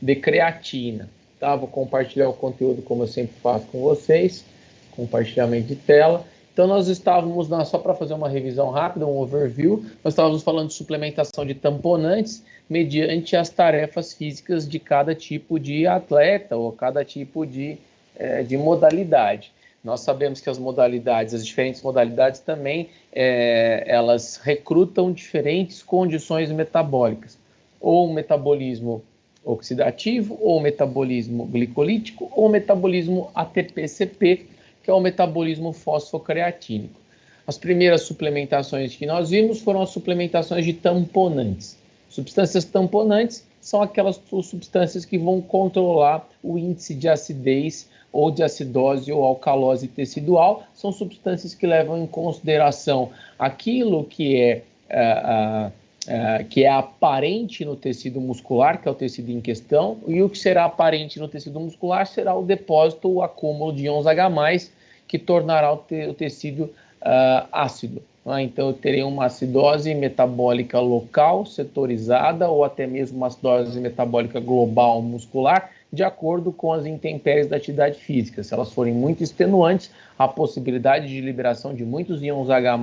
de creatina. Tá? Vou compartilhar o conteúdo como eu sempre faço com vocês, compartilhamento de tela. Então nós estávamos, só para fazer uma revisão rápida, um overview, nós estávamos falando de suplementação de tamponantes mediante as tarefas físicas de cada tipo de atleta ou cada tipo de modalidade. Nós sabemos que as modalidades, as diferentes modalidades também, elas recrutam diferentes condições metabólicas, ou metabolismo oxidativo, ou metabolismo glicolítico, ou metabolismo ATP-CP, que é o metabolismo fosfocreatínico. As primeiras suplementações que nós vimos foram as suplementações de tamponantes. Substâncias tamponantes são aquelas substâncias que vão controlar o índice de acidez ou de acidose ou alcalose tecidual. São substâncias que levam em consideração aquilo que é aparente no tecido muscular, que é o tecido em questão, e o que será aparente no tecido muscular será o depósito, o acúmulo de íons H+, que tornará o tecido ácido. Então, eu terei uma acidose metabólica local, setorizada, ou até mesmo uma acidose metabólica global muscular, de acordo com as intempéries da atividade física. Se elas forem muito extenuantes, a possibilidade de liberação de muitos íons H+,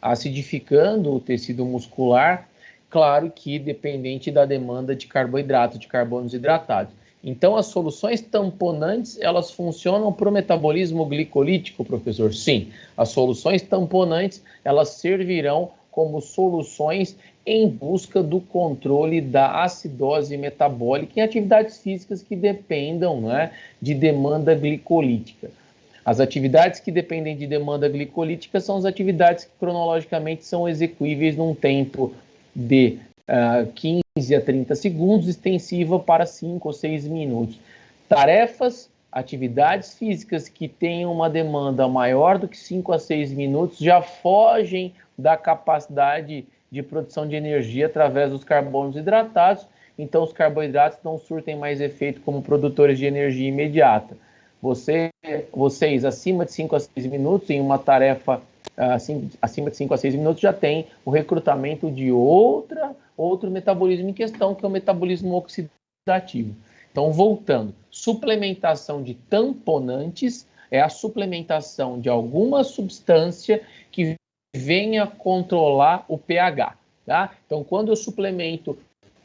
acidificando o tecido muscular, claro que dependente da demanda de carboidrato, de carbonos hidratados. Então, as soluções tamponantes, elas funcionam para o metabolismo glicolítico, professor? Sim, as soluções tamponantes, elas servirão como soluções em busca do controle da acidose metabólica em atividades físicas que dependam, de demanda glicolítica. As atividades que dependem de demanda glicolítica são as atividades que cronologicamente são execuíveis num tempo de 15 a 30 segundos, extensiva para 5 ou 6 minutos. Tarefas, atividades físicas que tenham uma demanda maior do que 5 a 6 minutos já fogem da capacidade de produção de energia através dos carbonos hidratados, então os carboidratos não surtem mais efeito como produtores de energia imediata. Vocês acima de 5 a 6 minutos, em uma tarefa acima de 5 a 6 minutos, já tem o recrutamento de outro metabolismo em questão, que é o metabolismo oxidativo. Então, voltando, suplementação de tamponantes é a suplementação de alguma substância que venha controlar o pH. Tá? Então, quando eu suplemento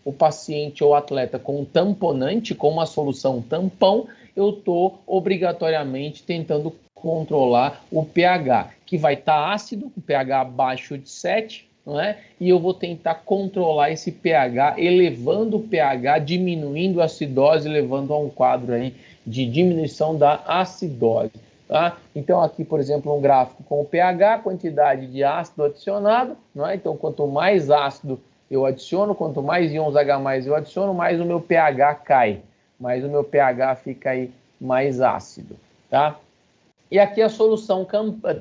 o paciente ou atleta com um tamponante, com uma solução tampão, eu estou obrigatoriamente tentando controlar o pH, que vai estar ácido, com pH abaixo de 7, não é? E eu vou tentar controlar esse pH, elevando o pH, diminuindo a acidose, levando a um quadro aí de diminuição da acidose. Tá? Então, aqui, por exemplo, um gráfico com o pH, quantidade de ácido adicionado, não é? Então, quanto mais ácido eu adiciono, quanto mais íons H+ eu adiciono, mais o meu pH cai, mais o meu pH fica aí mais ácido, tá? E aqui a solução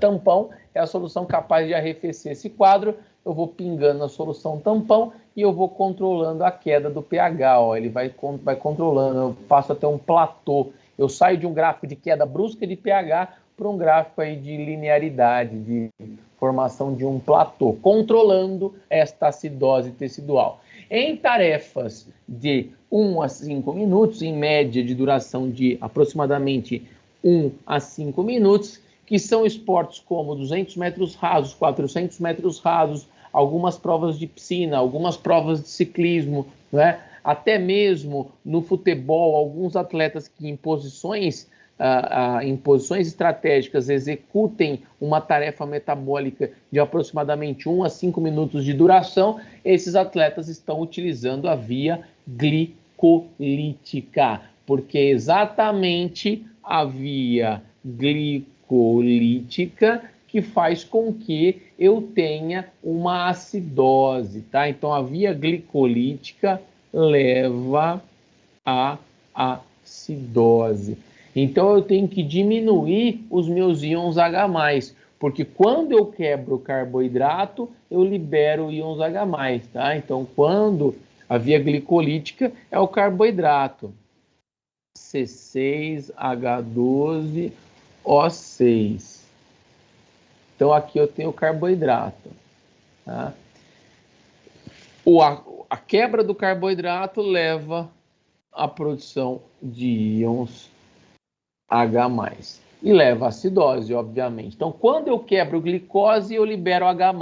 tampão é a solução capaz de arrefecer esse quadro. Eu vou pingando a solução tampão e eu vou controlando a queda do pH. Ó. Ele vai controlando, eu faço até um platô. Eu saio de um gráfico de queda brusca de pH para um gráfico aí de linearidade, de formação de um platô, controlando esta acidose tecidual. Em tarefas de 1 a 5 minutos, em média de duração de aproximadamente 1 a 5 minutos, que são esportes como 200 metros rasos, 400 metros rasos, algumas provas de piscina, algumas provas de ciclismo, né? Até mesmo no futebol, alguns atletas que em posições estratégicas executem uma tarefa metabólica de aproximadamente 1 a 5 minutos de duração, esses atletas estão utilizando a via glicolítica, porque exatamente a via glicolítica que faz com que eu tenha uma acidose, tá? Então, a via glicolítica leva à acidose. Então, eu tenho que diminuir os meus íons H+, porque quando eu quebro o carboidrato, eu libero íons H+, tá? Então, quando a via glicolítica é o carboidrato, C6H12O6. Então, aqui eu tenho o carboidrato. Tá? A quebra do carboidrato leva a produção de íons H+. E leva à acidose, obviamente. Então, quando eu quebro glicose, eu libero H+.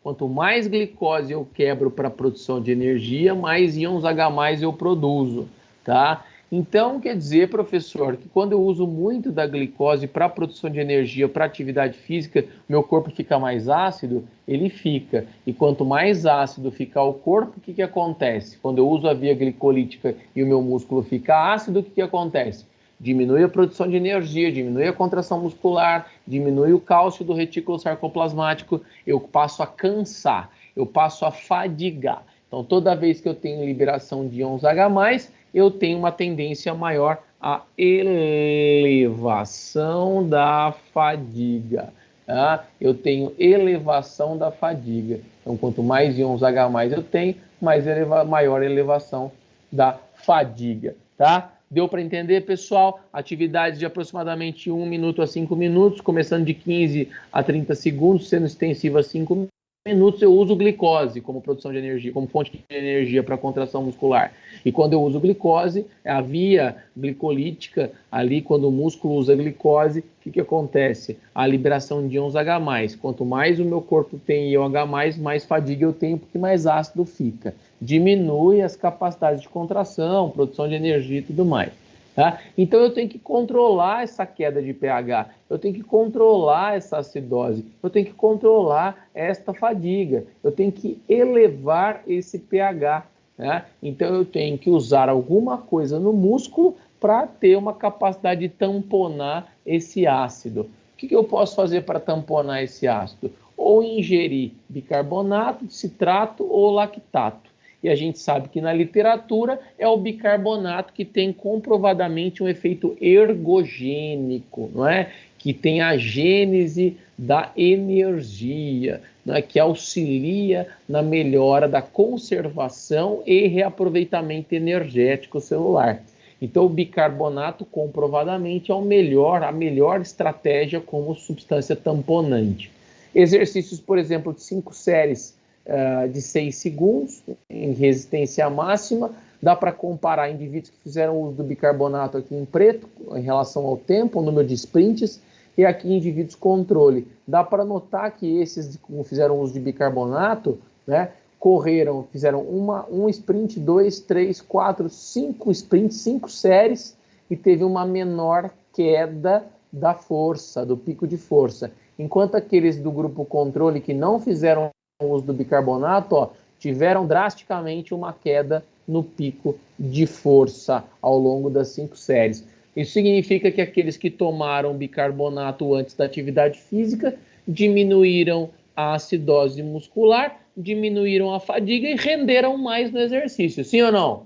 Quanto mais glicose eu quebro para a produção de energia, mais íons H+ eu produzo, tá? Então, quer dizer, professor, que quando eu uso muito da glicose para a produção de energia, para atividade física, meu corpo fica mais ácido? Ele fica. E quanto mais ácido ficar o corpo, o que acontece? Quando eu uso a via glicolítica e o meu músculo fica ácido, o que acontece? Diminui a produção de energia, diminui a contração muscular, diminui o cálcio do retículo sarcoplasmático, eu passo a cansar, eu passo a fadigar. Então, toda vez que eu tenho liberação de íons H+, eu tenho uma tendência maior à elevação da fadiga. Tá? Eu tenho elevação da fadiga. Então, quanto mais íons H+ eu tenho, maior elevação da fadiga. Tá? Deu para entender, pessoal? Atividades de aproximadamente 1 minuto a 5 minutos, começando de 15 a 30 segundos, sendo extensiva a 5 minutos. Eu uso glicose como produção de energia, como fonte de energia para contração muscular. E quando eu uso glicose, a via glicolítica, ali quando o músculo usa glicose, o que acontece? A liberação de íons H+. Quanto mais o meu corpo tem íon H+, mais fadiga eu tenho, porque mais ácido fica. Diminui as capacidades de contração, produção de energia e tudo mais. Tá? Então eu tenho que controlar essa queda de pH, eu tenho que controlar essa acidose, eu tenho que controlar esta fadiga, eu tenho que elevar esse pH. Né? Então eu tenho que usar alguma coisa no músculo para ter uma capacidade de tamponar esse ácido. O que eu posso fazer para tamponar esse ácido? Ou ingerir bicarbonato, citrato ou lactato. E a gente sabe que na literatura é o bicarbonato que tem comprovadamente um efeito ergogênico, não é? Que tem a gênese da energia, não é? Que auxilia na melhora da conservação e reaproveitamento energético celular. Então, o bicarbonato comprovadamente é a melhor estratégia como substância tamponante. Exercícios, por exemplo, de 5 séries de 6 segundos, em resistência máxima, dá para comparar indivíduos que fizeram uso do bicarbonato aqui em preto, em relação ao tempo, o número de sprints, e aqui indivíduos controle. Dá para notar que esses que fizeram uso de bicarbonato, né, fizeram um sprint, 2, 3, 4, 5 sprints, 5 séries, e teve uma menor queda da força, do pico de força. Enquanto aqueles do grupo controle que não fizeram o uso do bicarbonato, tiveram drasticamente uma queda no pico de força ao longo das 5 séries. Isso significa que aqueles que tomaram bicarbonato antes da atividade física diminuíram a acidose muscular, diminuíram a fadiga e renderam mais no exercício. Sim ou não?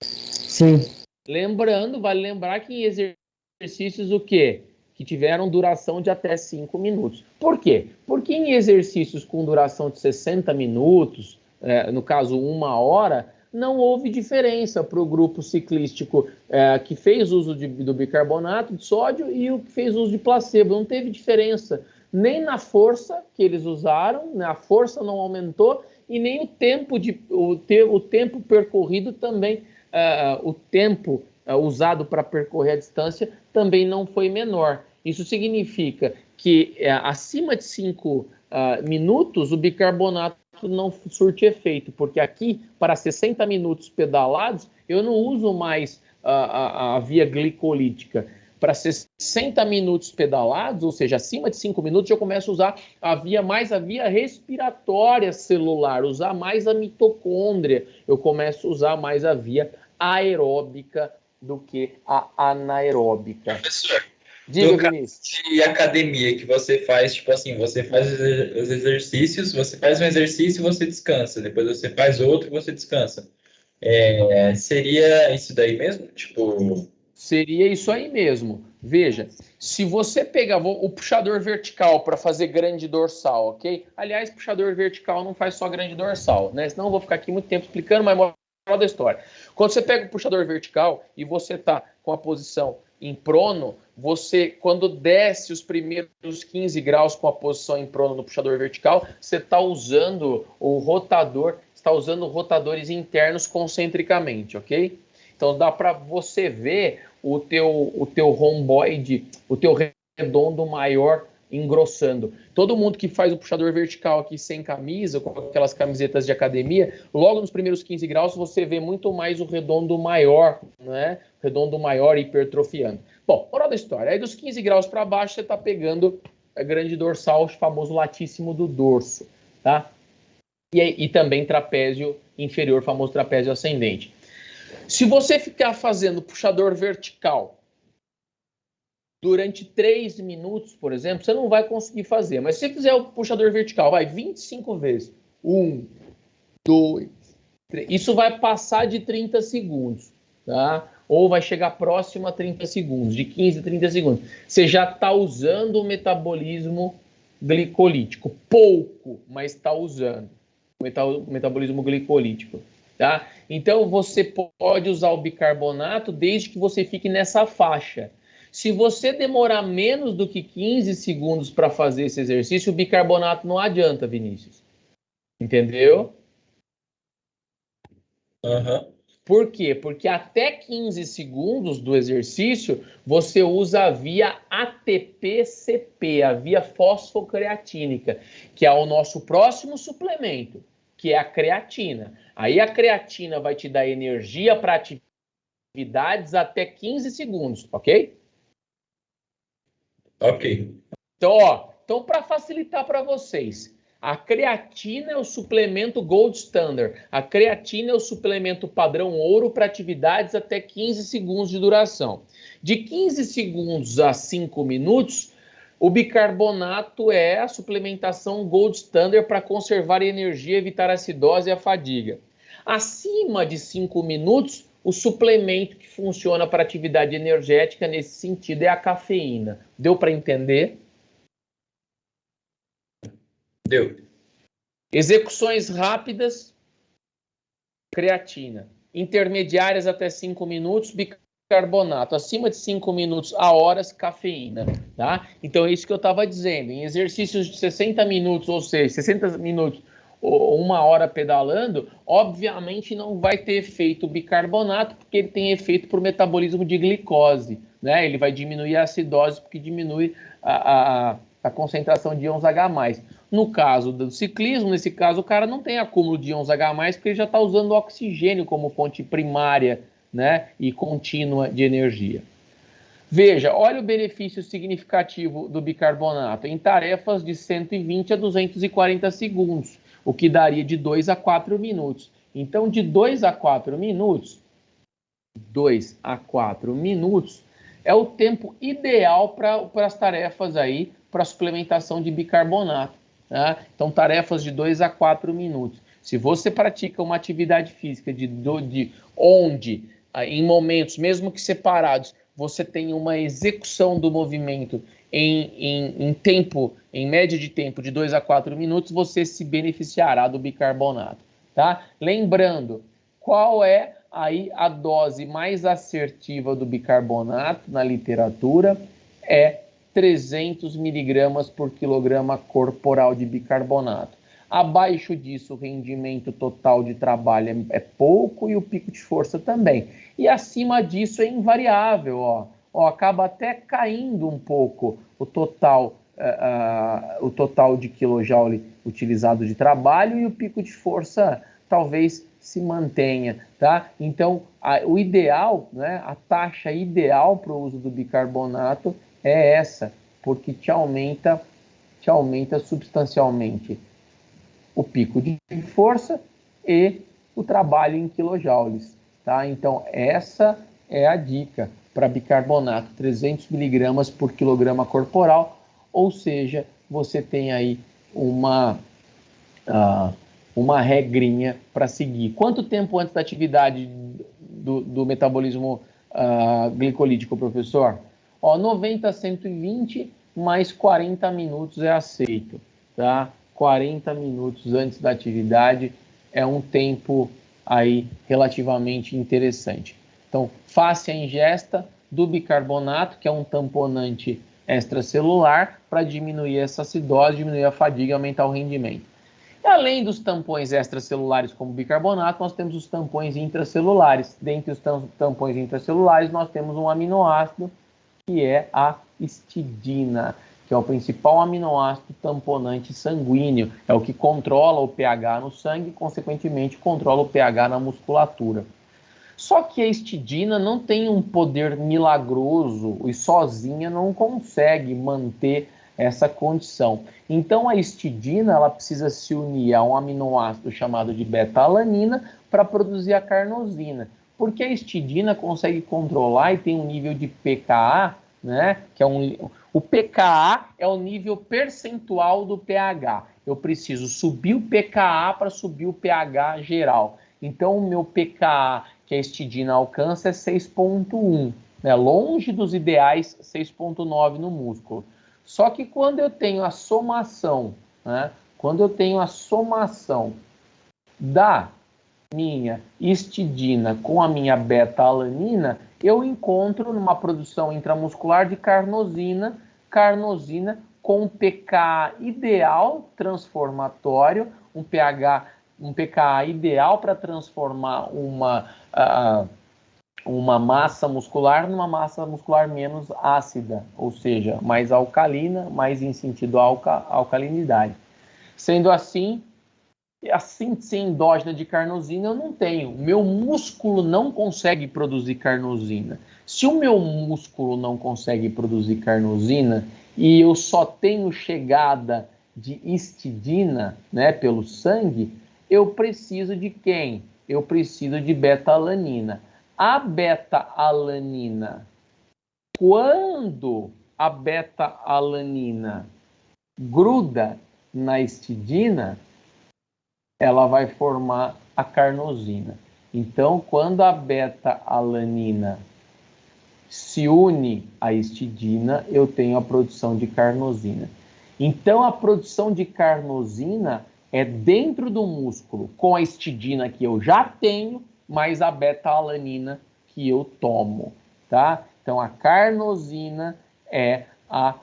Sim. Lembrando, vale lembrar que em exercícios o quê? Que tiveram duração de até 5 minutos. Por quê? Porque em exercícios com duração de 60 minutos, no caso 1 hora, não houve diferença para o grupo ciclístico que fez uso do bicarbonato de sódio e o que fez uso de placebo. Não teve diferença nem na força que eles usaram, a força não aumentou, e nem o tempo percorrido também, o tempo usado para percorrer a distância também não foi menor. Isso significa que acima de 5 minutos o bicarbonato não surte efeito, porque aqui, para 60 minutos pedalados, eu não uso mais a via glicolítica. Para 60 minutos pedalados, ou seja, acima de 5 minutos, eu começo a usar a via respiratória celular, usar mais a mitocôndria, eu começo a usar mais a via aeróbica do que a anaeróbica. Professor, diga, no caso Vinícius, de academia que você faz, tipo assim, você faz os exercícios, você faz um exercício e você descansa, depois você faz outro e você descansa. Seria isso daí mesmo? Tipo, seria isso aí mesmo. Veja, se você pegar o puxador vertical para fazer grande dorsal, ok? Aliás, puxador vertical não faz só grande dorsal, né? Senão eu vou ficar aqui muito tempo explicando, mas moral da história. Quando você pega o puxador vertical e você está com a posição em prono, você, quando desce os primeiros 15 graus com a posição em prono no puxador vertical, você está usando o rotador, está usando rotadores internos concentricamente, ok? Então dá para você ver o teu romboide, o teu redondo maior engrossando. Todo mundo que faz o puxador vertical aqui sem camisa, com aquelas camisetas de academia, logo nos primeiros 15 graus você vê muito mais o redondo maior, né? Redondo maior hipertrofiando. Bom, moral da história, aí dos 15 graus para baixo você está pegando a grande dorsal, o famoso latíssimo do dorso, tá? E também trapézio inferior, famoso trapézio ascendente. Se você ficar fazendo puxador vertical durante 3 minutos, por exemplo, você não vai conseguir fazer. Mas se você fizer o puxador vertical, vai 25 vezes. 1, 2, 3. Isso vai passar de 30 segundos, tá? Ou vai chegar próximo a 30 segundos, de 15 a 30 segundos. Você já está usando o metabolismo glicolítico. Pouco, mas está usando o metabolismo glicolítico. Tá? Então, você pode usar o bicarbonato desde que você fique nessa faixa. Se você demorar menos do que 15 segundos para fazer esse exercício, o bicarbonato não adianta, Vinícius. Entendeu? Uhum. Por quê? Porque até 15 segundos do exercício, você usa a via ATP-CP, a via fosfocreatínica, que é o nosso próximo suplemento, que é a creatina. Aí a creatina vai te dar energia para atividades até 15 segundos, ok? Ok. Então para facilitar para vocês, a creatina é o suplemento Gold Standard. A creatina é o suplemento padrão ouro para atividades até 15 segundos de duração. De 15 segundos a 5 minutos, o bicarbonato é a suplementação Gold Standard para conservar energia, evitar a acidose e a fadiga. Acima de 5 minutos, o suplemento que funciona para atividade energética nesse sentido é a cafeína. Deu para entender? Deu. Execuções rápidas, creatina. Intermediárias até 5 minutos, bicarbonato. Acima de 5 minutos a horas, cafeína. Tá? Então é isso que eu estava dizendo. Em exercícios de 60 minutos, ou seja, 60 minutos ou 1 hora pedalando, obviamente não vai ter efeito bicarbonato, porque ele tem efeito por metabolismo de glicose. Né? Ele vai diminuir a acidose, porque diminui a concentração de íons H+. No caso do ciclismo, nesse caso, o cara não tem acúmulo de íons H+, porque ele já está usando oxigênio como fonte primária, né, e contínua de energia. Veja, olha o benefício significativo do bicarbonato em tarefas de 120 a 240 segundos, o que daria de 2 a 4 minutos. Então, de 2 a 4 minutos, 2 a 4 minutos é o tempo ideal para as tarefas aí, para suplementação de bicarbonato. Tá? Então, tarefas de 2 a 4 minutos. Se você pratica uma atividade física onde, em momentos, mesmo que separados, você tem uma execução do movimento em média de tempo de 2 a 4 minutos, você se beneficiará do bicarbonato. Tá? Lembrando, qual é aí a dose mais assertiva do bicarbonato na literatura? É 300 miligramas por quilograma corporal de bicarbonato. Abaixo disso, o rendimento total de trabalho é pouco e o pico de força também. E acima disso é invariável, acaba até caindo um pouco o total de quilojoule utilizado de trabalho e o pico de força talvez se mantenha, tá? Então, o ideal, né, a taxa ideal para o uso do bicarbonato é essa, porque te aumenta substancialmente o pico de força e o trabalho em quilojoules, tá? Então, essa é a dica para bicarbonato, 300 miligramas por quilograma corporal, ou seja, você tem aí uma regrinha para seguir. Quanto tempo antes da atividade do metabolismo glicolítico, professor? 90 a 120 mais 40 minutos é aceito, tá? 40 minutos antes da atividade é um tempo aí relativamente interessante. Então, faça a ingesta do bicarbonato, que é um tamponante extracelular, para diminuir essa acidose, diminuir a fadiga e aumentar o rendimento. E além dos tampões extracelulares como bicarbonato, nós temos os tampões intracelulares. Dentre os tampões intracelulares, nós temos um aminoácido que é a histidina, que é o principal aminoácido tamponante sanguíneo. É o que controla o pH no sangue e, consequentemente, controla o pH na musculatura. Só que a histidina não tem um poder milagroso e sozinha não consegue manter essa condição. Então a histidina ela precisa se unir a um aminoácido chamado de beta-alanina para produzir a carnosina. Porque a histidina consegue controlar e tem um nível de pKa, né, que é o pKa é o nível percentual do pH. Eu preciso subir o pKa para subir o pH geral. Então o meu pKa que a histidina alcança é 6,1, né, longe dos ideais 6,9 no músculo. Só que quando eu tenho a somação, né, quando eu tenho a somação da minha histidina com a minha beta-alanina, eu encontro numa produção intramuscular de carnosina com um pKa ideal transformatório, um pKa ideal para transformar uma massa muscular numa massa muscular menos ácida, ou seja, mais alcalina, mais em sentido alcalinidade. Sendo assim, a síntese endógena de carnosina eu não tenho. O meu músculo não consegue produzir carnosina. Se o meu músculo não consegue produzir carnosina e eu só tenho chegada de histidina, né, pelo sangue, eu preciso de quem? Eu preciso de beta-alanina. A beta-alanina, quando a beta-alanina gruda na histidina, ela vai formar a carnosina. Então, quando a beta-alanina se une à histidina, eu tenho a produção de carnosina. Então, a produção de carnosina é dentro do músculo, com a histidina que eu já tenho, mais a beta-alanina que eu tomo, tá? Então, a carnosina é a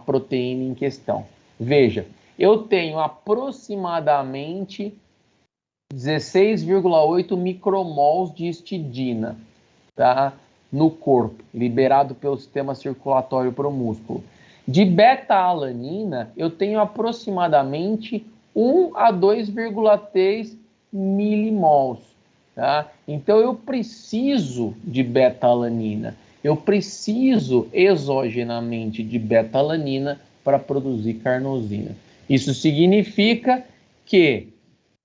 proteína em questão. Veja, eu tenho aproximadamente 16,8 micromols de histidina, tá? No corpo, liberado pelo sistema circulatório para o músculo. De beta-alanina, eu tenho aproximadamente 1 a 2,3 milimols. Tá? Então, eu preciso de beta-alanina. Eu preciso exogenamente de beta-alanina para produzir carnosina. Isso significa que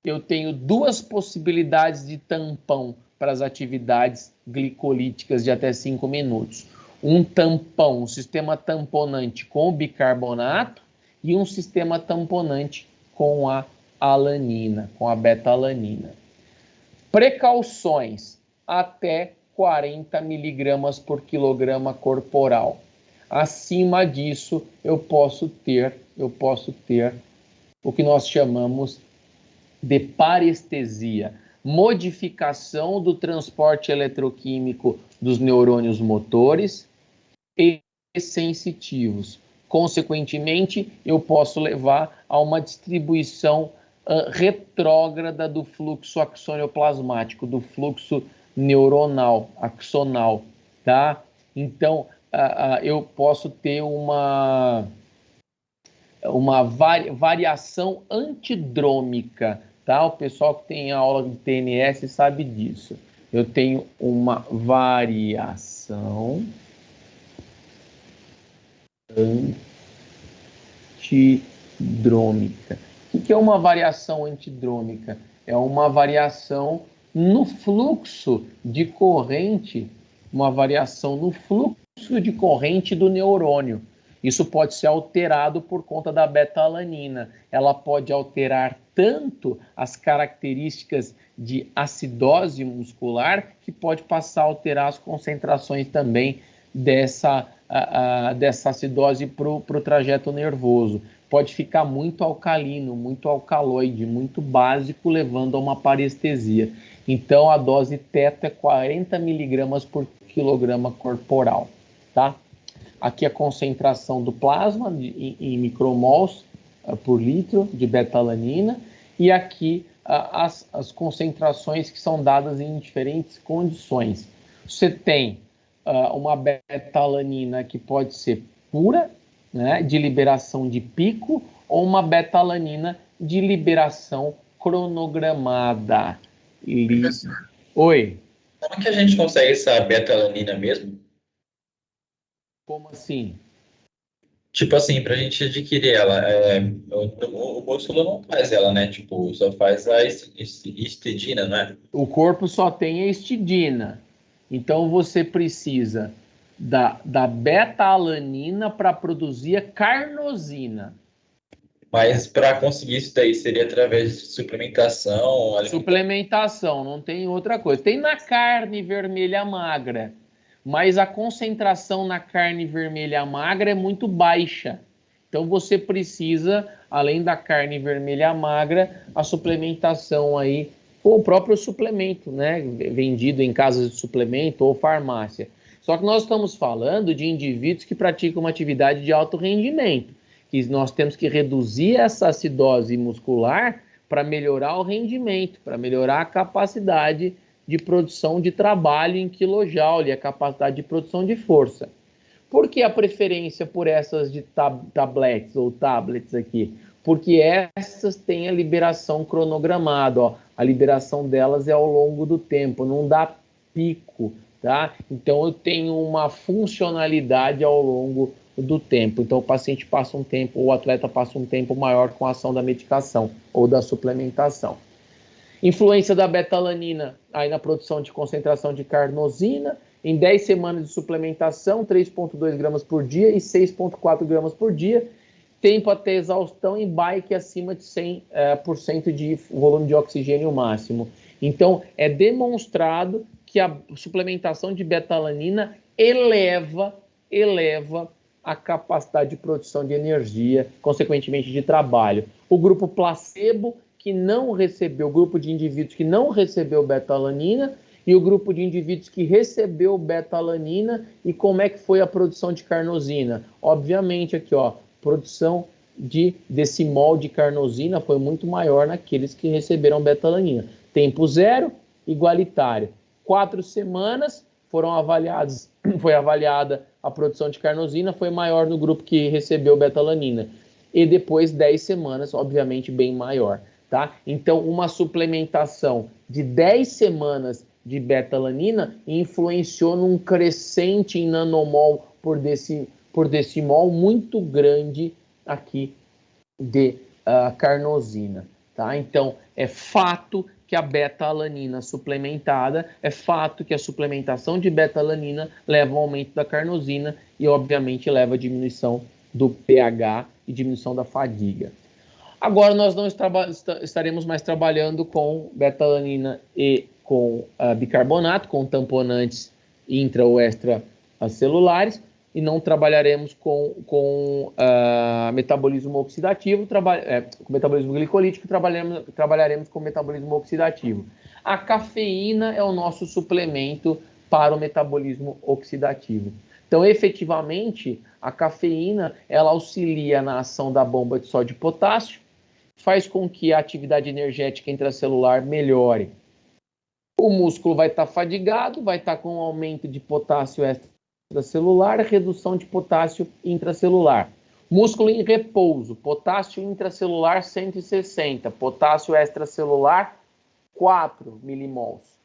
eu tenho duas possibilidades de tampão para as atividades glicolíticas de até 5 minutos. Um tampão, um sistema tamponante com o bicarbonato e um sistema tamponante com a alanina, com a beta-alanina. Precauções, até 40 miligramas por quilograma corporal. Acima disso, eu posso ter o que nós chamamos de parestesia, modificação do transporte eletroquímico dos neurônios motores e sensitivos. Consequentemente, eu posso levar a uma distribuição retrógrada do fluxo axonioplasmático, do fluxo neuronal, axonal, tá? Então, eu posso ter uma variação antidrômica, tá? O pessoal que tem aula de TNS sabe disso. Eu tenho uma variação antidrômica. O que é uma variação antidrômica? É uma variação no fluxo de corrente, uma variação no fluxo de corrente do neurônio. Isso pode ser alterado por conta da beta-alanina. Ela pode alterar tanto as características de acidose muscular, que pode passar a alterar as concentrações também dessa acidose para o trajeto nervoso. Pode ficar muito alcalino, muito alcaloide, muito básico, levando a uma parestesia. Então, a dose teto é 40 miligramas por quilograma corporal, tá? Aqui a concentração do plasma em micromols por litro de beta-alanina e aqui as concentrações que são dadas em diferentes condições. Você tem uma beta-alanina que pode ser pura, né, de liberação de pico, ou uma beta-alanina de liberação cronogramada. Oi? Como que a gente consegue essa beta-alanina mesmo? Como assim? Tipo assim, pra gente adquirir ela, o músculo não faz ela, né? Tipo, só faz a histidina, não é? O corpo só tem a histidina. Então você precisa da beta-alanina para produzir a carnosina. Mas para conseguir isso daí seria através de suplementação, alimentação. Suplementação, não tem outra coisa. Tem na carne vermelha magra, mas a concentração na carne vermelha magra é muito baixa. Então você precisa, além da carne vermelha magra, a suplementação aí, ou o próprio suplemento, né? Vendido em casas de suplemento ou farmácia. Só que nós estamos falando de indivíduos que praticam uma atividade de alto rendimento, que nós temos que reduzir essa acidose muscular para melhorar o rendimento, para melhorar a capacidade de produção de trabalho em quilojoule, a capacidade de produção de força. Por que a preferência por essas de tablets ou tablets aqui? Porque essas têm a liberação cronogramada, ó. A liberação delas é ao longo do tempo, não dá pico, tá? Então eu tenho uma funcionalidade ao longo do tempo. Então o paciente passa um tempo, o atleta passa um tempo maior com a ação da medicação ou da suplementação. Influência da beta-alanina aí na produção de concentração de carnosina. Em 10 semanas de suplementação, 3,2 gramas por dia e 6,4 gramas por dia. Tempo até exaustão em bike acima de 100% de volume de oxigênio máximo. Então, é demonstrado que a suplementação de beta-alanina eleva a capacidade de produção de energia, consequentemente de trabalho. O grupo placebo, que não recebeu, o grupo de indivíduos que não recebeu beta-alanina, e o grupo de indivíduos que recebeu beta-alanina, e como é que foi a produção de carnosina? Obviamente aqui, ó, produção desse mol de carnosina foi muito maior naqueles que receberam beta-alanina. Tempo zero, igualitário. 4 semanas foram avaliadas, foi avaliada a produção de carnosina, foi maior no grupo que recebeu beta-alanina. E depois 10 semanas, obviamente, bem maior, tá? Então, uma suplementação de 10 semanas de beta-alanina influenciou num crescente em nanomol por decimol muito grande aqui de carnosina, tá? Então, é fato que a beta-alanina suplementada, é fato que a suplementação de beta-alanina leva ao aumento da carnosina e, obviamente, leva à diminuição do pH e diminuição da fadiga. Agora nós não estaremos mais trabalhando com beta-alanina e com bicarbonato, com tamponantes intra ou extracelulares, e não trabalharemos com metabolismo oxidativo, com metabolismo glicolítico, trabalharemos com metabolismo oxidativo. A cafeína é o nosso suplemento para o metabolismo oxidativo. Então, efetivamente, a cafeína ela auxilia na ação da bomba de sódio e potássio, faz com que a atividade energética intracelular melhore. O músculo vai estar fadigado, vai estar com um aumento de potássio extracelular, redução de potássio intracelular. Músculo em repouso, potássio intracelular 160, potássio extracelular 4 milimols.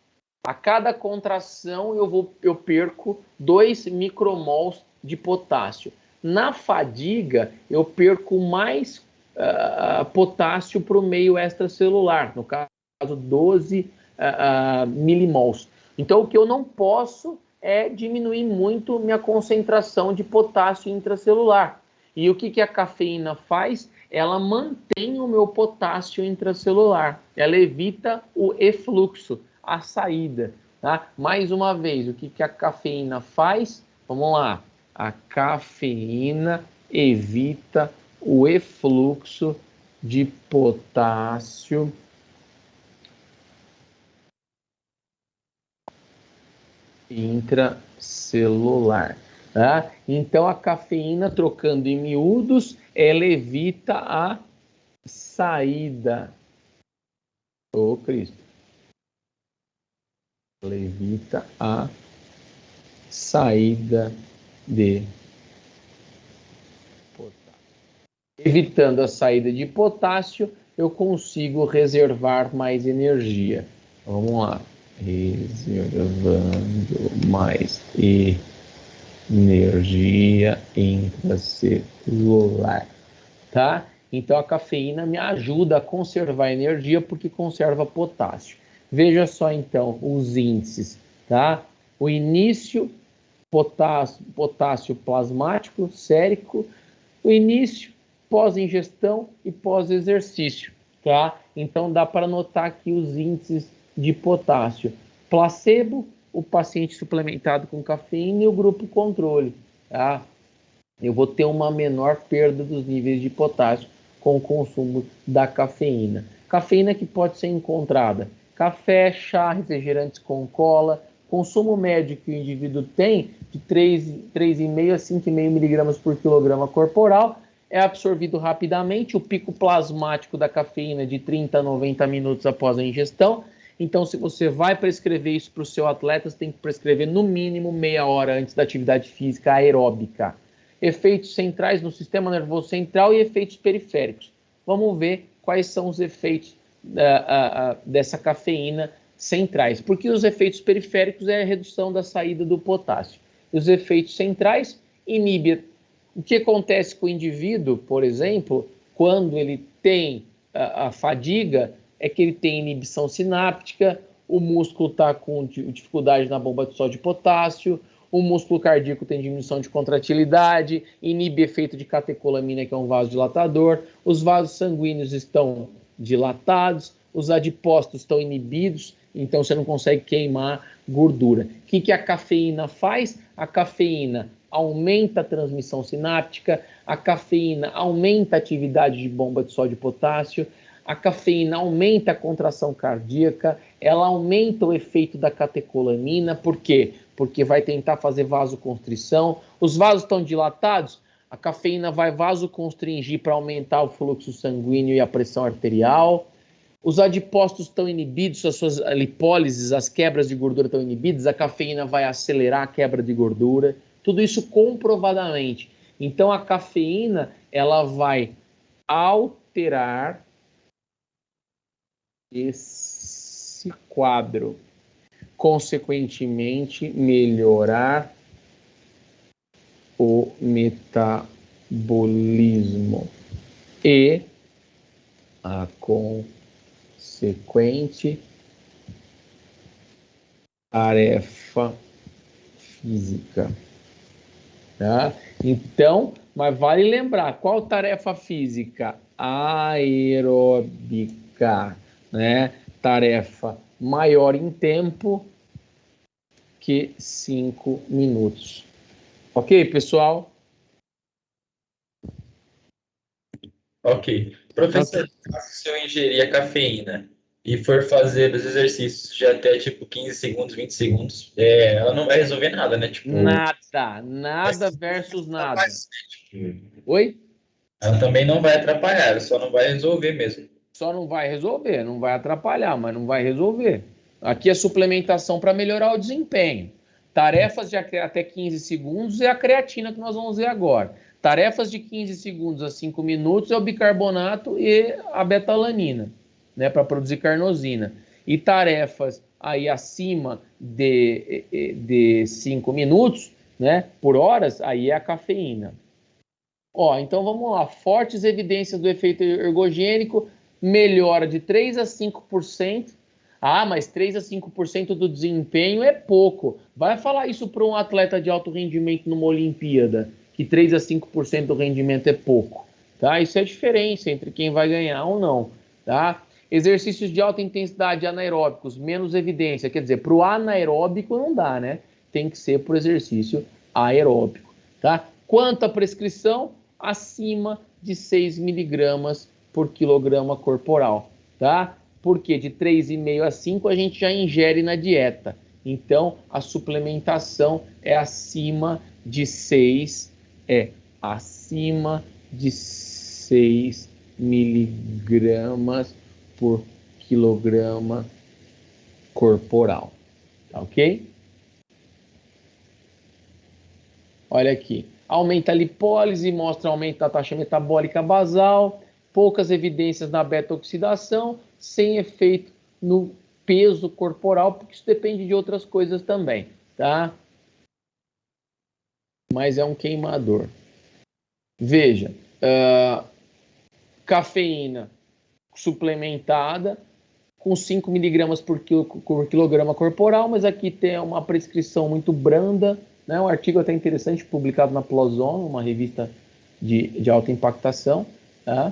A cada contração eu perco 2 micromols de potássio. Na fadiga, eu perco mais potássio para o meio extracelular, no caso 12 milimols. Então, o que eu não posso é diminuir muito minha concentração de potássio intracelular. E o que a cafeína faz? Ela mantém o meu potássio intracelular. Ela evita o efluxo, a saída. Tá? Mais uma vez, o que a cafeína faz? Vamos lá. A cafeína evita o efluxo de potássio intracelular. Tá? Então, a cafeína, trocando em miúdos, ela evita a saída Ô Cristo. Evita a saída de potássio. Evitando a saída de potássio, eu consigo reservar mais energia. Vamos lá. Reservando mais energia intracelular. Tá? Então a cafeína me ajuda a conservar energia porque conserva potássio. Veja só então os índices, tá? O início, potássio plasmático, sérico, o início, pós-ingestão e pós-exercício, tá? Então dá para notar aqui os índices de potássio. Placebo, o paciente suplementado com cafeína e o grupo controle, tá? Eu vou ter uma menor perda dos níveis de potássio com o consumo da cafeína. Cafeína que pode ser encontrada: café, chá, refrigerantes com cola. Consumo médio que o indivíduo tem de 3,5 a 5,5 miligramas por quilograma corporal, é absorvido rapidamente. O pico plasmático da cafeína de 30 a 90 minutos após a ingestão. Então, se você vai prescrever isso para o seu atleta, você tem que prescrever no mínimo meia hora antes da atividade física aeróbica. Efeitos centrais no sistema nervoso central e efeitos periféricos. Vamos ver quais são os efeitos dessa cafeína centrais, porque os efeitos periféricos é a redução da saída do potássio. Os efeitos centrais inibem. O que acontece com o indivíduo, por exemplo, quando ele tem a fadiga, é que ele tem inibição sináptica, o músculo está com dificuldade na bomba de sódio e potássio, o músculo cardíaco tem diminuição de contratilidade, inibe efeito de catecolamina, que é um vasodilatador, os vasos sanguíneos estão dilatados, os adipócitos estão inibidos, então você não consegue queimar gordura. O que a cafeína faz? A cafeína aumenta a transmissão sináptica, a cafeína aumenta a atividade de bomba de sódio e potássio, a cafeína aumenta a contração cardíaca, ela aumenta o efeito da catecolamina. Por quê? Porque vai tentar fazer vasoconstrição. Os vasos estão dilatados, a cafeína vai vasoconstringir para aumentar o fluxo sanguíneo e a pressão arterial. Os adipócitos estão inibidos, as suas lipólises, as quebras de gordura estão inibidas, a cafeína vai acelerar a quebra de gordura. Tudo isso comprovadamente. Então a cafeína, ela vai alterar esse quadro, consequentemente melhorar o metabolismo e a consequente tarefa física, tá? Então, mas vale lembrar, qual tarefa física? Aeróbica, né? Tarefa maior em tempo que 5 minutos. Ok, pessoal? Ok. Professor, se eu ingerir a cafeína e for fazer os exercícios de até tipo 15 segundos, 20 segundos, ela não vai resolver nada, né? Tipo, Nada versus nada. Oi? Ela também não vai atrapalhar, ela só não vai resolver mesmo. Só não vai resolver, não vai atrapalhar, mas não vai resolver. Aqui é suplementação para melhorar o desempenho. Tarefas de até 15 segundos é a creatina que nós vamos ver agora. Tarefas de 15 segundos a 5 minutos é o bicarbonato e a betalanina, né, para produzir carnosina. E tarefas aí acima de 5 minutos, né, por horas, aí é a cafeína. Ó, então vamos lá. Fortes evidências do efeito ergogênico, melhora de 3 a 5%. Ah, mas 3 a 5% do desempenho é pouco. Vai falar isso para um atleta de alto rendimento numa Olimpíada, que 3 a 5% do rendimento é pouco, tá? Isso é a diferença entre quem vai ganhar ou não, tá? Exercícios de alta intensidade anaeróbicos, menos evidência. Quer dizer, para o anaeróbico não dá, né? Tem que ser para o exercício aeróbico, tá? Quanto à prescrição, acima de 6 miligramas por quilograma corporal, tá? Porque de 3,5 a 5 a gente já ingere na dieta. Então, a suplementação é acima de 6 miligramas por quilograma corporal. Tá ok? Olha aqui. Aumenta a lipólise, mostra aumento da taxa metabólica basal, poucas evidências na beta-oxidação, sem efeito no peso corporal, porque isso depende de outras coisas também, tá? Mas é um queimador. Veja, cafeína suplementada com 5 miligramas por quilograma corporal, mas aqui tem uma prescrição muito branda, né? Um artigo até interessante publicado na PLOS ONE, uma revista de alta impactação, tá?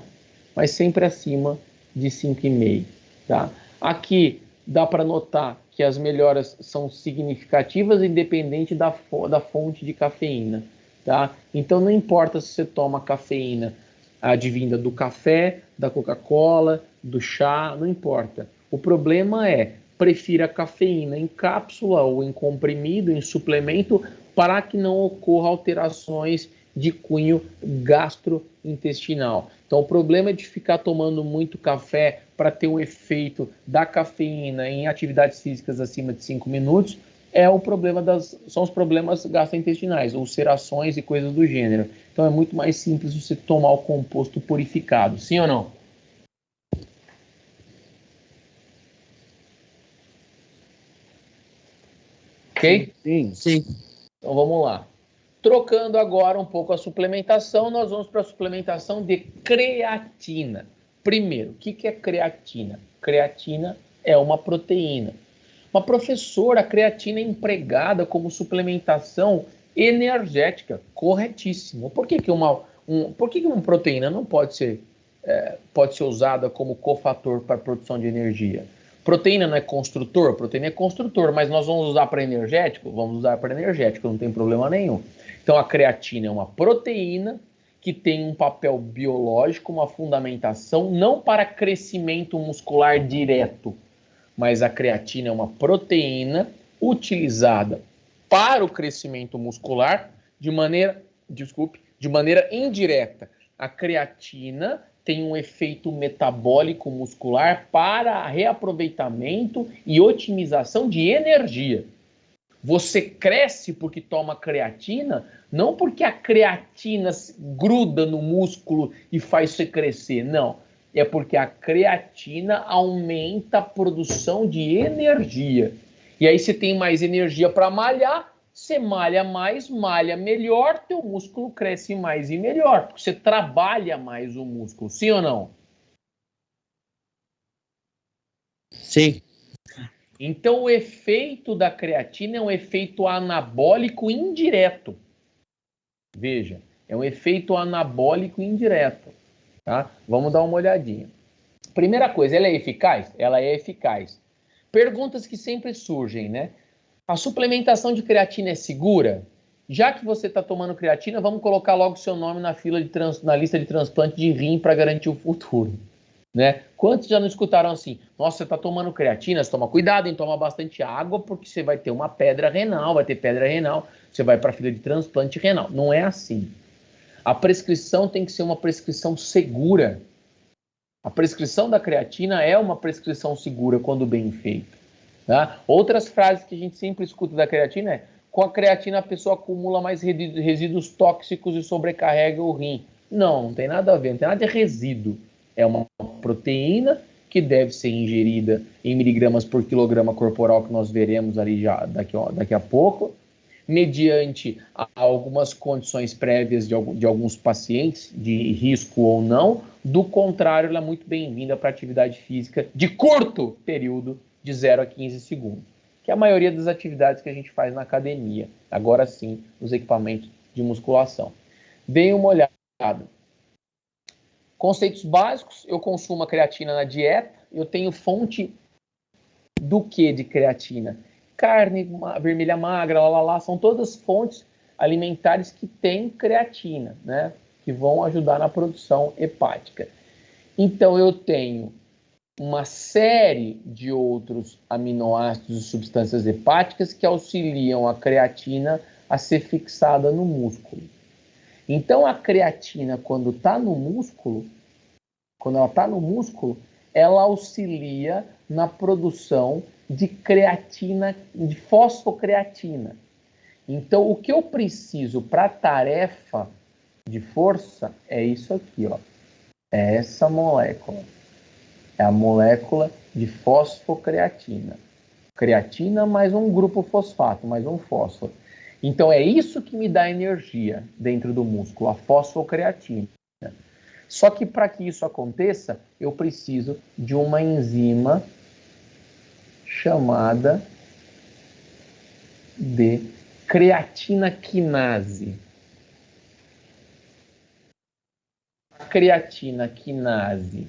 Mas sempre acima de 5,5, tá? Aqui dá para notar que as melhoras são significativas independente da fonte de cafeína, tá? Então não importa se você toma cafeína advinda do café, da Coca-Cola, do chá, não importa. O problema é, prefira cafeína em cápsula ou em comprimido, em suplemento, para que não ocorra alterações de cunho gastrointestinal. Então o problema é de ficar tomando muito café para ter o efeito da cafeína em atividades físicas acima de 5 minutos, são os problemas gastrointestinais, ulcerações e coisas do gênero. Então é muito mais simples você tomar o composto purificado, sim ou não? Ok? Sim. Sim. Então vamos lá. Trocando agora um pouco a suplementação, nós vamos para a suplementação de creatina. Primeiro, o que é creatina? Creatina é uma proteína. Uma professora, a creatina é empregada como suplementação energética, corretíssimo. Por que uma proteína não pode ser usada como cofator para a produção de energia? Proteína não é construtor? Proteína é construtor, mas nós vamos usar para energético? Vamos usar para energético, não tem problema nenhum. Então a creatina é uma proteína que tem um papel biológico, uma fundamentação, não para crescimento muscular direto, mas a creatina é uma proteína utilizada para o crescimento muscular de maneira indireta. A creatina tem um efeito metabólico muscular para reaproveitamento e otimização de energia. Você cresce porque toma creatina, não porque a creatina gruda no músculo e faz você crescer, não. É porque a creatina aumenta a produção de energia. E aí você tem mais energia para malhar, você malha mais, malha melhor, teu músculo cresce mais e melhor, porque você trabalha mais o músculo, sim ou não? Sim. Então o efeito da creatina é um efeito anabólico indireto. Veja, é um efeito anabólico indireto. Tá? Vamos dar uma olhadinha. Primeira coisa, ela é eficaz? Ela é eficaz. Perguntas que sempre surgem, né? A suplementação de creatina é segura? Já que você está tomando creatina, vamos colocar logo seu nome na lista de transplante de rim para garantir o futuro. Né? Quantos já não escutaram assim? Nossa, você está tomando creatina, você toma cuidado, hein? Toma bastante água porque você vai ter uma pedra renal, vai ter pedra renal, você vai para a fila de transplante renal. Não é assim. A prescrição tem que ser uma prescrição segura. A prescrição da creatina é uma prescrição segura quando bem feita. Tá? Outras frases que a gente sempre escuta da creatina é: com a creatina a pessoa acumula mais resíduos tóxicos e sobrecarrega o rim. Não tem nada a ver, não tem nada de resíduo. É uma proteína que deve ser ingerida em miligramas por quilograma corporal, que nós veremos ali já daqui a pouco, mediante algumas condições prévias de alguns pacientes, de risco ou não. Do contrário, ela é muito bem-vinda para atividade física de curto período, de 0 a 15 segundos, que é a maioria das atividades que a gente faz na academia, agora sim, nos equipamentos de musculação. Deem uma olhada. Conceitos básicos: eu consumo a creatina na dieta, eu tenho fonte do que de creatina? Carne vermelha magra, são todas fontes alimentares que têm creatina, né? Que vão ajudar na produção hepática. Então eu tenho uma série de outros aminoácidos e substâncias hepáticas que auxiliam a creatina a ser fixada no músculo. Então a creatina, quando ela está no músculo, ela auxilia na produção de creatina, de fosfocreatina. Então, o que eu preciso para a tarefa de força é isso aqui, ó. É essa molécula. É a molécula de fosfocreatina. Creatina mais um grupo fosfato, mais um fósforo. Então, é isso que me dá energia dentro do músculo, a fosfocreatina. Só que para que isso aconteça, eu preciso de uma enzima chamada de creatina quinase. A creatina quinase,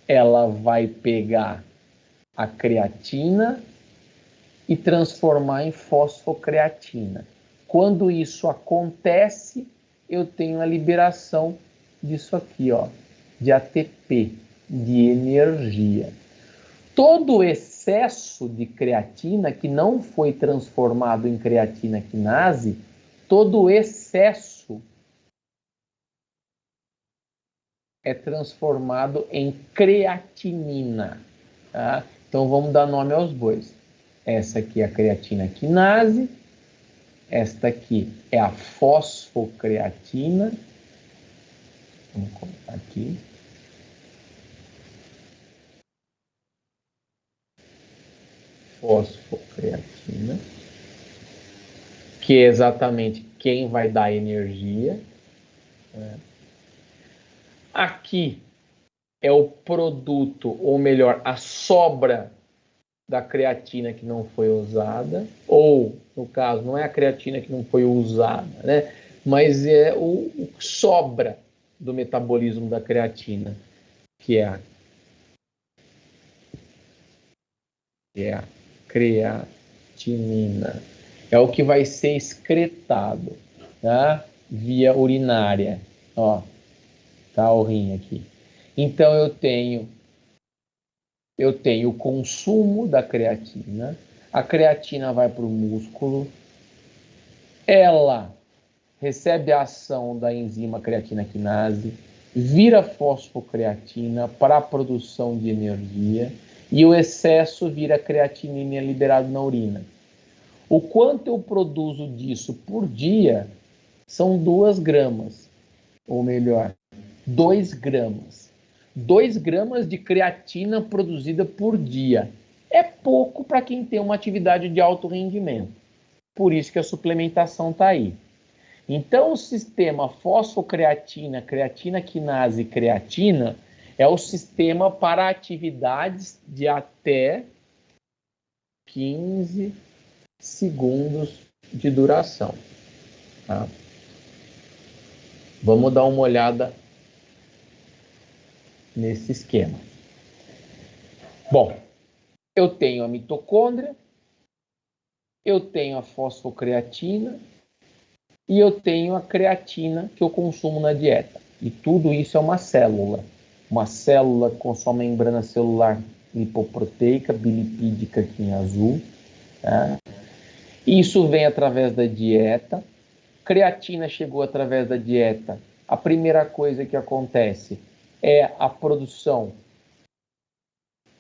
ela vai pegar a creatina e transformar em fosfocreatina. Quando isso acontece, eu tenho a liberação disso aqui, ó, de ATP, de energia. Todo excesso de creatina que não foi transformado em creatina quinase, todo excesso é transformado em creatinina. Tá? Então vamos dar nome aos bois. Essa aqui é a creatina quinase, esta aqui é a fosfocreatina. Vamos colocar aqui. Fosfocreatina, que é exatamente quem vai dar energia. Aqui é o produto, ou melhor, a sobra da creatina que não foi usada, ou, no caso, não é a creatina que não foi usada, né? Mas é o que sobra do metabolismo da creatina, que é a creatinina. É o que vai ser excretado, tá? Via urinária. Ó, tá o rim aqui. Então eu tenho o consumo da creatina, a creatina vai para o músculo, ela recebe a ação da enzima creatina quinase, vira fosfocreatina para a produção de energia e o excesso vira creatinina liberado na urina. O quanto eu produzo disso por dia são 2 gramas, ou melhor, 2 gramas. 2 gramas de creatina produzida por dia. É pouco para quem tem uma atividade de alto rendimento. Por isso que a suplementação está aí. Então, o sistema fosfocreatina, creatina quinase e creatina é o sistema para atividades de até 15 segundos de duração. Tá? Vamos dar uma olhada nesse esquema. Bom, eu tenho a mitocôndria, eu tenho a fosfocreatina e eu tenho a creatina que eu consumo na dieta. E tudo isso é uma célula com sua membrana celular lipoproteica, bilipídica aqui em azul. Tá? Isso vem através da dieta. Creatina chegou através da dieta. A primeira coisa que acontece é a produção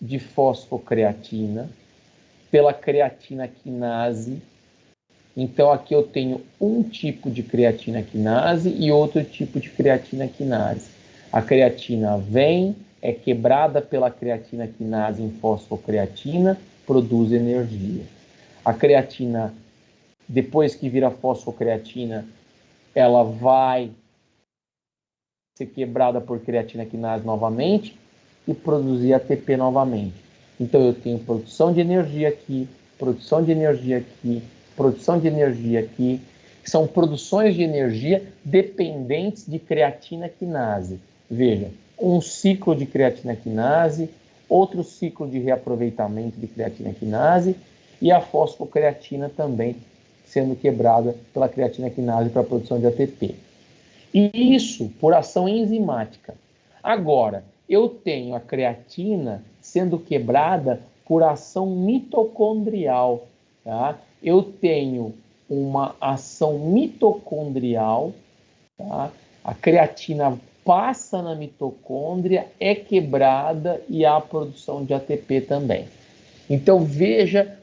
de fosfocreatina pela creatina quinase. Então, aqui eu tenho um tipo de creatina quinase e outro tipo de creatina quinase. A creatina vem, é quebrada pela creatina quinase em fosfocreatina, produz energia. A creatina, depois que vira fosfocreatina, ela vai ser quebrada por creatina quinase novamente e produzir ATP novamente. Então, eu tenho produção de energia aqui, produção de energia aqui, produção de energia aqui, que são produções de energia dependentes de creatina quinase. Veja, um ciclo de creatina quinase, outro ciclo de reaproveitamento de creatina quinase e a fosfocreatina também sendo quebrada pela creatina quinase para a produção de ATP. E isso por ação enzimática. Agora, eu tenho a creatina sendo quebrada por ação mitocondrial, tá? Eu tenho uma ação mitocondrial, tá? A creatina passa na mitocôndria, é quebrada e há a produção de ATP também. Então veja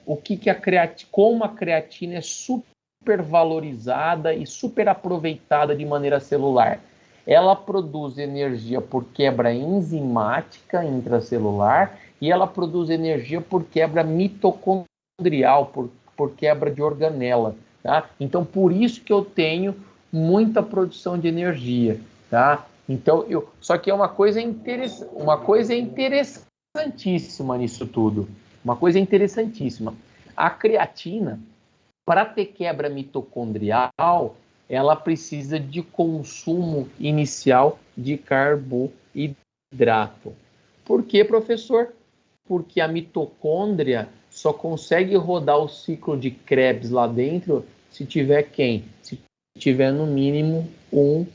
como a creatina é super valorizada e super aproveitada de maneira celular. Ela produz energia por quebra enzimática intracelular e ela produz energia por quebra mitocondrial, por quebra de organela. Tá? Então, por isso que eu tenho muita produção de energia. Tá? Então, só que é uma coisa interessantíssima nisso tudo. Uma coisa interessantíssima. A creatina, para ter quebra mitocondrial, ela precisa de consumo inicial de carboidrato. Por quê, professor? Porque a mitocôndria só consegue rodar o ciclo de Krebs lá dentro se tiver quem? Se tiver no mínimo um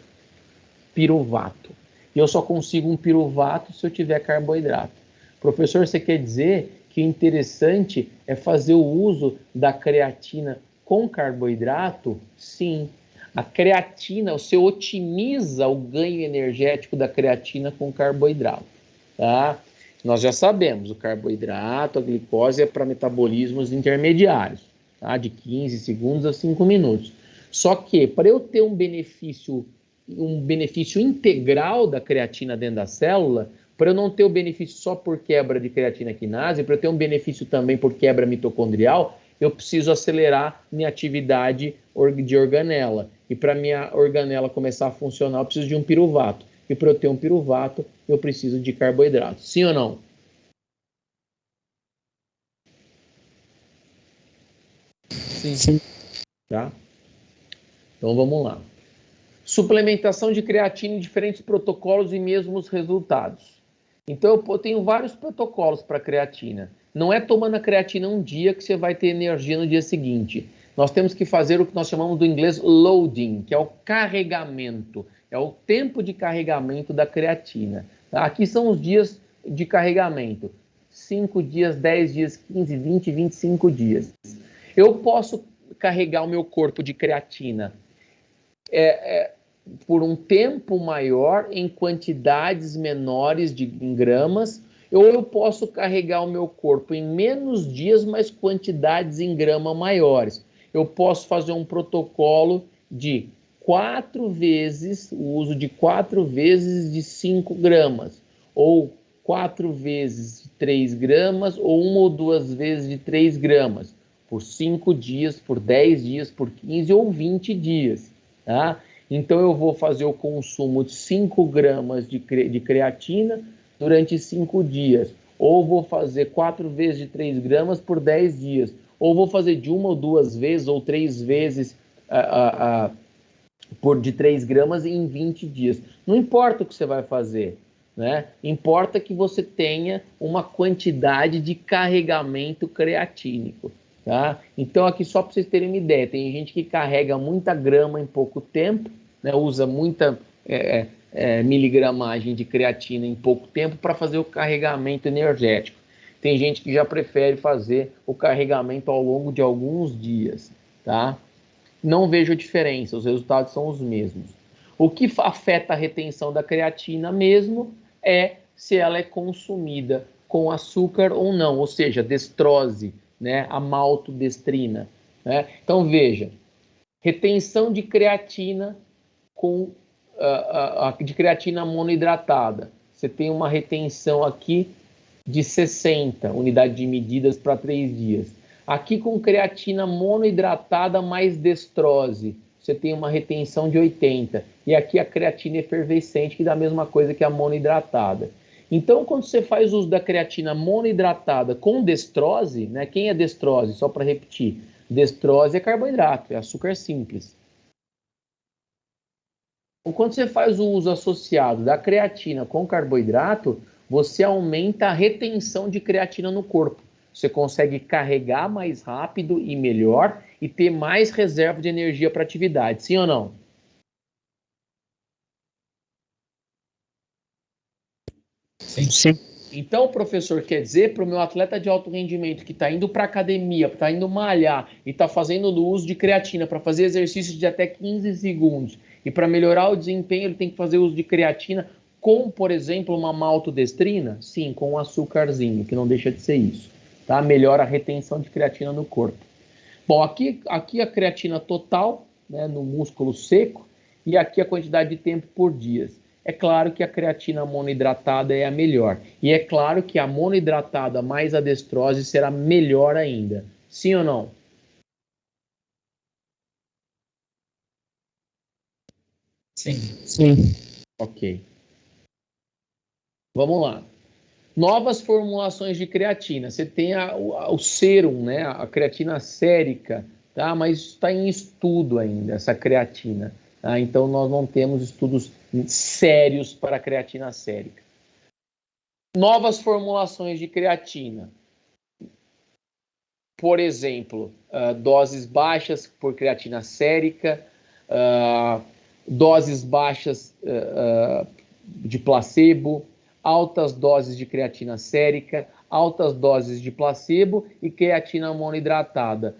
piruvato. E eu só consigo um piruvato se eu tiver carboidrato. Professor, você quer dizer que o interessante é fazer o uso da creatina com carboidrato? Sim. A creatina, você otimiza o ganho energético da creatina com carboidrato. Tá? Nós já sabemos, o carboidrato, a glicose é para metabolismos intermediários, tá? De 15 segundos a 5 minutos. Só que, para eu ter um benefício integral da creatina dentro da célula, para eu não ter o benefício só por quebra de creatina quinase, para eu ter um benefício também por quebra mitocondrial, eu preciso acelerar minha atividade de organela. E para minha organela começar a funcionar, eu preciso de um piruvato. E para eu ter um piruvato, eu preciso de carboidrato. Sim ou não? Sim. Tá? Então vamos lá. Suplementação de creatina em diferentes protocolos e mesmos resultados. Então eu tenho vários protocolos para creatina. Não é tomando a creatina um dia que você vai ter energia no dia seguinte. Nós temos que fazer o que nós chamamos do inglês loading, que é o carregamento. É o tempo de carregamento da creatina. Tá? Aqui são os dias de carregamento. 5 dias, 10 dias, 15, 20, 25 dias. Eu posso carregar o meu corpo de creatina por um tempo maior, em quantidades menores em gramas, ou eu posso carregar o meu corpo em menos dias, mas quantidades em grama maiores. Eu posso fazer um protocolo de 4 vezes, o uso de 4 vezes de 5 gramas, ou 4 vezes de 3 gramas, ou 1 ou 2 vezes de 3 gramas, por 5 dias, por 10 dias, por 15 ou 20 dias, tá? Então, eu vou fazer o consumo de 5 gramas de creatina durante 5 dias. Ou vou fazer 4 vezes de 3 gramas por 10 dias. Ou vou fazer de 1 ou 2 vezes, ou 3 vezes de 3 gramas em 20 dias. Não importa o que você vai fazer, né? Importa que você tenha uma quantidade de carregamento creatínico. Tá? Então, aqui só para vocês terem uma ideia, tem gente que carrega muita grama em pouco tempo, né? Usa muita miligramagem de creatina em pouco tempo para fazer o carregamento energético. Tem gente que já prefere fazer o carregamento ao longo de alguns dias. Tá? Não vejo diferença, os resultados são os mesmos. O que afeta a retenção da creatina mesmo é se ela é consumida com açúcar ou não, ou seja, destrose, né, a maltodestrina. Né? Então, veja, retenção de creatina de creatina monoidratada. Você tem uma retenção aqui de 60 unidades de medidas para 3 dias. Aqui com creatina monoidratada mais destrose, você tem uma retenção de 80. E aqui a creatina efervescente, que dá a mesma coisa que a monoidratada. Então, quando você faz uso da creatina monoidratada com destrose, né? Quem é destrose? Só para repetir, destrose é carboidrato, é açúcar simples. Então, quando você faz o uso associado da creatina com carboidrato, você aumenta a retenção de creatina no corpo. Você consegue carregar mais rápido e melhor e ter mais reserva de energia para atividade. Sim ou não? Sim. Então, professor, quer dizer para o meu atleta de alto rendimento que está indo para academia, está indo malhar e está fazendo o uso de creatina para fazer exercícios de até 15 segundos e para melhorar o desempenho ele tem que fazer uso de creatina com, por exemplo, uma maltodestrina? Sim, com um açúcarzinho, que não deixa de ser isso. Tá? Melhora a retenção de creatina no corpo. Bom, aqui a creatina total, né, no músculo seco, e aqui a quantidade de tempo por dias. É claro que a creatina monoidratada é a melhor. E é claro que a monoidratada mais a destrose será melhor ainda. Sim ou não? Sim. Sim. Ok. Vamos lá. Novas formulações de creatina. Você tem o sérum, né? A creatina sérica, tá? Mas está em estudo ainda, essa creatina. Tá? Então, nós não temos estudos sérios para a creatina sérica. Novas formulações de creatina. Por exemplo, doses baixas por creatina sérica, doses baixas de placebo, altas doses de creatina sérica, altas doses de placebo e creatina monoidratada.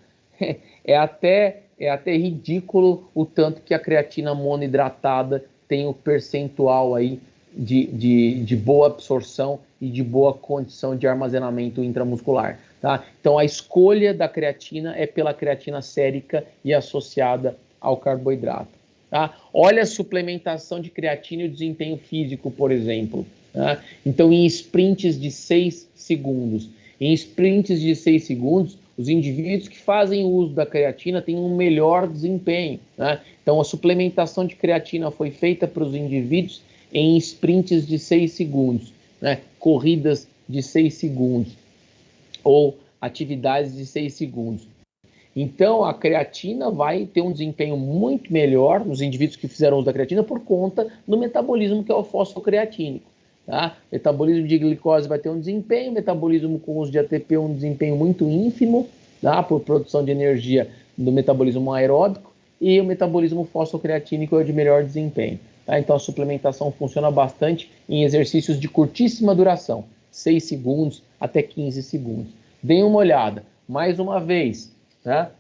É até ridículo o tanto que a creatina monoidratada tem o percentual aí de boa absorção e de boa condição de armazenamento intramuscular. Tá? Então, a escolha da creatina é pela creatina sérica e associada ao carboidrato. Tá? Olha a suplementação de creatina e o desempenho físico, por exemplo. Tá? Então, em sprints de 6 segundos. Em sprints de 6 segundos, os indivíduos que fazem uso da creatina têm um melhor desempenho. Né? Então, a suplementação de creatina foi feita para os indivíduos em sprints de 6 segundos, né? Corridas de 6 segundos ou atividades de 6 segundos. Então, a creatina vai ter um desempenho muito melhor nos indivíduos que fizeram uso da creatina por conta do metabolismo que é o fosfocreatínico. Tá? Metabolismo de glicose vai ter um desempenho, metabolismo com uso de ATP um desempenho muito ínfimo, tá? Por produção de energia do metabolismo aeróbico, e o metabolismo fosfocreatínico é o de melhor desempenho. Tá? Então, a suplementação funciona bastante em exercícios de curtíssima duração, 6 segundos até 15 segundos. Deem uma olhada, mais uma vez, tá?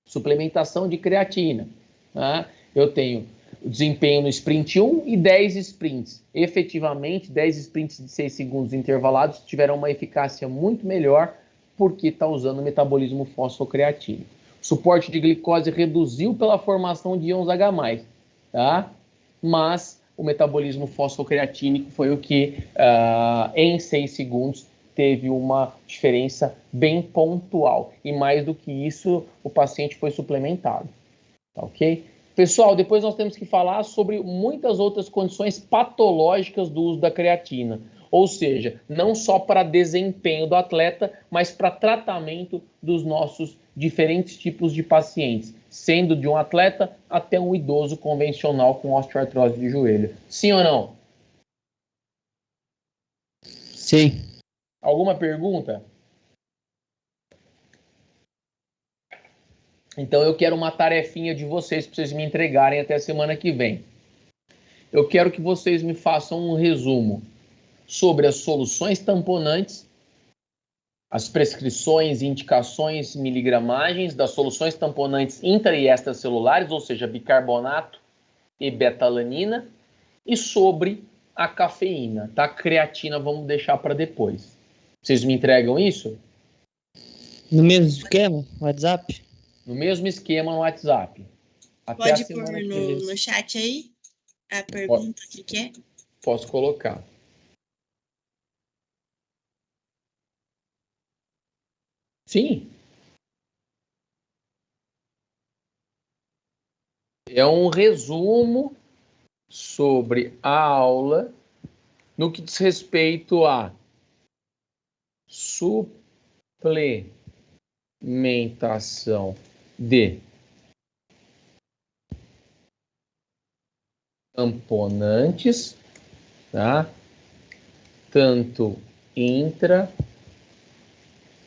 Suplementação de creatina. Tá? Eu tenho o desempenho no sprint 1 e 10 sprints. Efetivamente, 10 sprints de 6 segundos intervalados tiveram uma eficácia muito melhor porque está usando o metabolismo fosfocreatínico. O suporte de glicose reduziu pela formação de íons H+, tá? Mas o metabolismo fosfocreatínico foi o que, em 6 segundos, teve uma diferença bem pontual. E mais do que isso, o paciente foi suplementado. Tá, ok? Pessoal, depois nós temos que falar sobre muitas outras condições patológicas do uso da creatina. Ou seja, não só para desempenho do atleta, mas para tratamento dos nossos diferentes tipos de pacientes, sendo de um atleta até um idoso convencional com osteoartrose de joelho. Sim ou não? Sim. Alguma pergunta? Então eu quero uma tarefinha de vocês para vocês me entregarem até a semana que vem. Eu quero que vocês me façam um resumo sobre as soluções tamponantes, as prescrições e indicações miligramagens das soluções tamponantes intra e extracelulares, ou seja, bicarbonato e betalanina, e sobre a cafeína, tá? Creatina vamos deixar para depois. Vocês me entregam isso? No mesmo esquema? WhatsApp? No mesmo esquema no WhatsApp. Até Pode a pôr semana que vem. no chat aí a pergunta que é? Posso colocar. Sim. É um resumo sobre a aula no que diz respeito a suplementação de tamponantes, tá? Tanto intra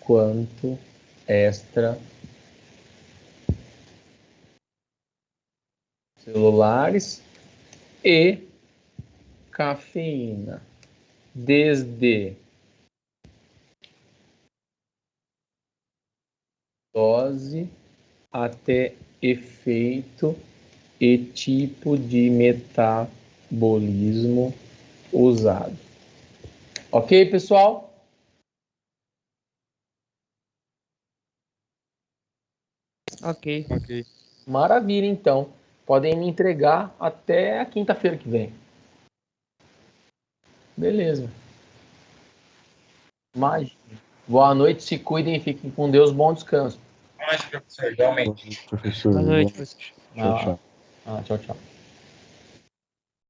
quanto extracelulares e cafeína. desde dose até efeito e tipo de metabolismo usado. Ok, pessoal? Ok. Maravilha, então. Podem me entregar até a quinta-feira que vem. Beleza. Imagina. Boa noite, se cuidem, fiquem com Deus, bom descanso. Mas, professor, realmente. Professor, Boa noite, boa professor. Tchau, tchau. Tchau, tchau.